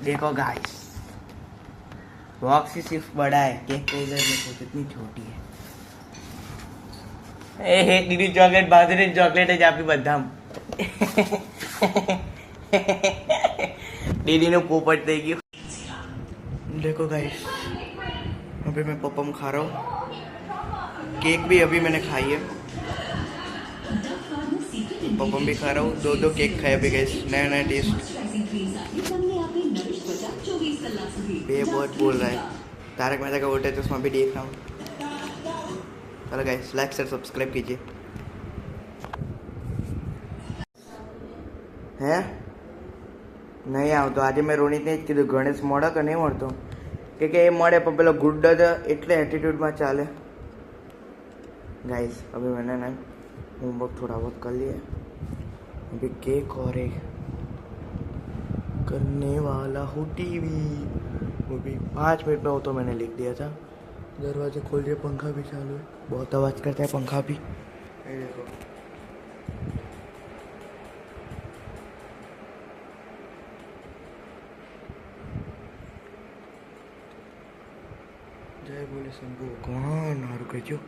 देखो guys, box ही सिर्फ बड़ा है, केक का इधर देखो कितनी छोटी है। ए दीदी चॉकलेट बाजरी चॉकलेट है जहाँ पे बदाम। दीदी ने पोपट देगी। देखो गाइस, अभी मैं पपम खा रहा हूँ, केक भी अभी मैंने खाई है, पपम भी खा रहा हूँ, दो केक खाए अभी गाइस, नया नया टेस्ट। ये बहुत बोल रहा है, तारक मेहता का उल्टा चश्मा भी देख रहा हूँ। चलो गाइस, लाइक शेयर सब्सक्राइब कीजिए। હે નહીં આવતો આજે મેં રોનિતને જ કીધું ગણેશ મળે કે નહીં મળતો કે એ મળે પણ પેલો ગુડ્ડો તો એટલે એટીટ્यूडમાં ચાલે। गाइस अभी मैंने ना होमवर्क थोड़ा बहुत कर लिया, अभी केक और एक करने वाला हूँ टीवी, वो भी 5 मिनट में हो तो मैंने लिख दिया था। दरवाजा खोल दिया, पंखा भी चालू है, बहुत आवाज़ करता है पंखा भी। ये देखो जय बोले शंभू भगवान हारू कहજો।